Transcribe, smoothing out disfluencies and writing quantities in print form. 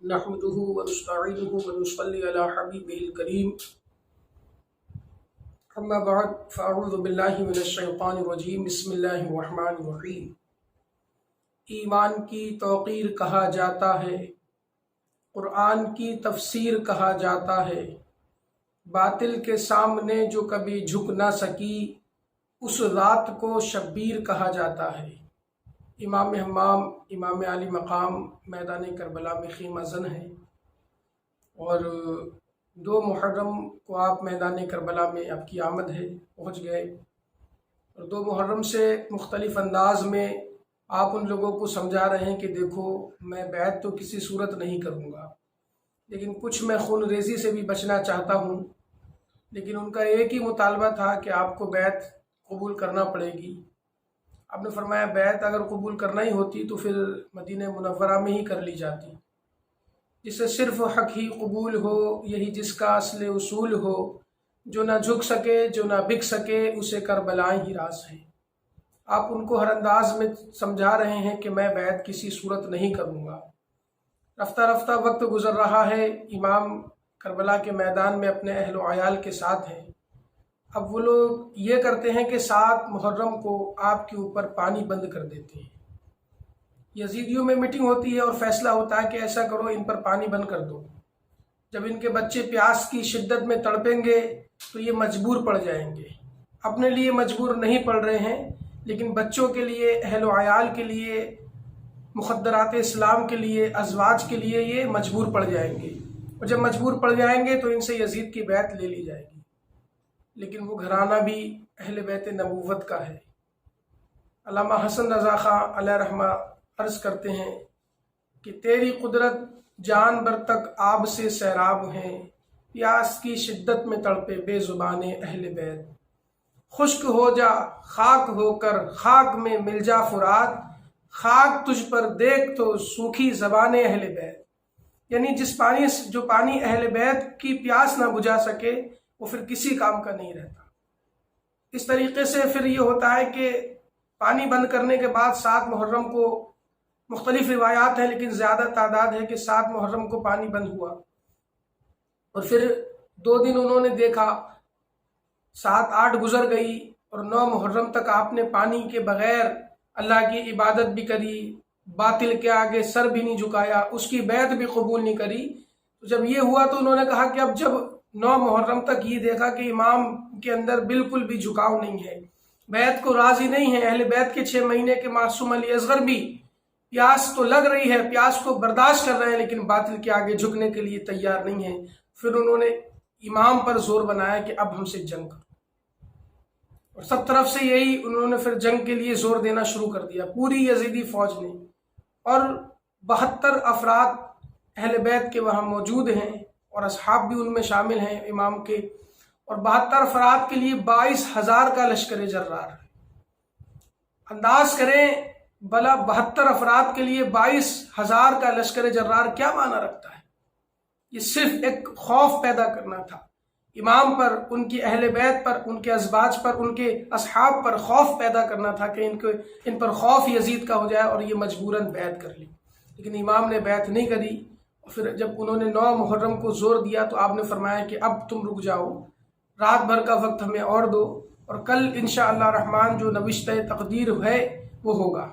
نحمده ونستعينه ونصلي على حبيبه الكريم اما بعد فاعوذ باللہ من الشیطان الرجیم بسم اللہ الرحمن الرحیم۔ ایمان کی توقیر کہا جاتا ہے، قرآن کی تفسیر کہا جاتا ہے، باطل کے سامنے جو کبھی جھک نہ سکی اس ذات کو شبیر کہا جاتا ہے۔ امام حمام امام علی مقام میدان کربلا میں خیمہ زن ہیں، اور 2 محرم کو آپ میدان کربلا میں آپ کی آمد ہے، پہنچ گئے، اور 2 محرم سے مختلف انداز میں آپ ان لوگوں کو سمجھا رہے ہیں کہ دیکھو میں بیعت تو کسی صورت نہیں کروں گا، لیکن کچھ میں خون ریزی سے بھی بچنا چاہتا ہوں۔ لیکن ان کا ایک ہی مطالبہ تھا کہ آپ کو بیعت قبول کرنا پڑے گی۔ آپ نے فرمایا بیعت اگر قبول کرنا ہی ہوتی تو پھر مدینہ منورہ میں ہی کر لی جاتی، جسے صرف حق ہی قبول ہو، یہی جس کا اصل اصول ہو، جو نہ جھک سکے جو نہ بک سکے اسے کربلائیں ہی راز ہیں۔ آپ ان کو ہر انداز میں سمجھا رہے ہیں کہ میں بیعت کسی صورت نہیں کروں گا۔ رفتہ رفتہ وقت گزر رہا ہے، امام کربلا کے میدان میں اپنے اہل و عیال کے ساتھ ہیں۔ اب وہ لوگ یہ کرتے ہیں کہ 7 محرم کو آپ کے اوپر پانی بند کر دیتے ہیں۔ یزیدیوں میں میٹنگ ہوتی ہے اور فیصلہ ہوتا ہے کہ ایسا کرو، ان پر پانی بند کر دو۔ جب ان کے بچے پیاس کی شدت میں تڑپیں گے تو یہ مجبور پڑ جائیں گے۔ اپنے لیے مجبور نہیں پڑ رہے ہیں، لیکن بچوں کے لیے، اہل و عیال کے لیے، مخدرات اسلام کے لیے، ازواج کے لیے یہ مجبور پڑ جائیں گے، اور جب مجبور پڑ جائیں گے تو ان سے یزید کی بیعت لے لی جائے گی۔ لیکن وہ گھرانہ بھی اہل بیت نبوت کا ہے۔ علامہ حسن رضا خان علیہ رحمہ عرض کرتے ہیں کہ تیری قدرت جان بر تک آب سے سیراب ہیں، پیاس کی شدت میں تڑپے بے زبان اہل بیت، خشک ہو جا خاک ہو کر خاک میں مل جا فرات، خاک تجھ پر دیکھ تو سوکھی زبان اہل بیت۔ یعنی جو پانی اہل بیت کی پیاس نہ بجھا سکے وہ پھر کسی کام کا نہیں رہتا۔ اس طریقے سے پھر یہ ہوتا ہے کہ پانی بند کرنے کے بعد 7 محرم کو، مختلف روایات ہیں لیکن زیادہ تعداد ہے کہ 7 محرم کو پانی بند ہوا، اور پھر 2 دن انہوں نے دیکھا، 7 8 گزر گئی، اور 9 محرم تک آپ نے پانی کے بغیر اللہ کی عبادت بھی کری، باطل کے آگے سر بھی نہیں جھکایا، اس کی بیعت بھی قبول نہیں کری۔ تو جب یہ ہوا تو انہوں نے کہا کہ اب جب 9 محرم تک یہ دیکھا کہ امام کے اندر بالکل بھی جھکاؤ نہیں ہے، بیعت کو راضی نہیں ہے، اہل بیعت کے 6 مہینے کے معصوم علی اصغر بھی پیاس تو لگ رہی ہے، پیاس کو برداشت کر رہے ہیں، لیکن باطل کے آگے جھکنے کے لیے تیار نہیں ہیں، پھر انہوں نے امام پر زور بنایا کہ اب ہم سے جنگ کرو، اور سب طرف سے یہی انہوں نے پھر جنگ کے لیے زور دینا شروع کر دیا، پوری یزیدی فوج نے، اور 72 افراد اہل بیت کے وہاں موجود ہیں، اور اصحاب بھی ان میں شامل ہیں امام کے، اور 72 افراد کے لیے 22,000 کا لشکر جرار ہے۔ انداز کریں بلا 72 افراد کے لیے 22,000 کا لشکر جرار کیا معنی رکھتا ہے؟ یہ صرف ایک خوف پیدا کرنا تھا امام پر، ان کی اہل بیت پر، ان کے ازواج پر، ان کے اصحاب پر خوف پیدا کرنا تھا کہ ان پر خوف یزید کا ہو جائے اور یہ مجبوراً بیعت کر لی، لیکن امام نے بیعت نہیں کری۔ اور پھر جب انہوں نے 9 محرم کو زور دیا تو آپ نے فرمایا کہ اب تم رک جاؤ، رات بھر کا وقت ہمیں اور دو، اور کل انشاءاللہ الرحمن جو نوشتہ تقدیر ہے وہ ہوگا۔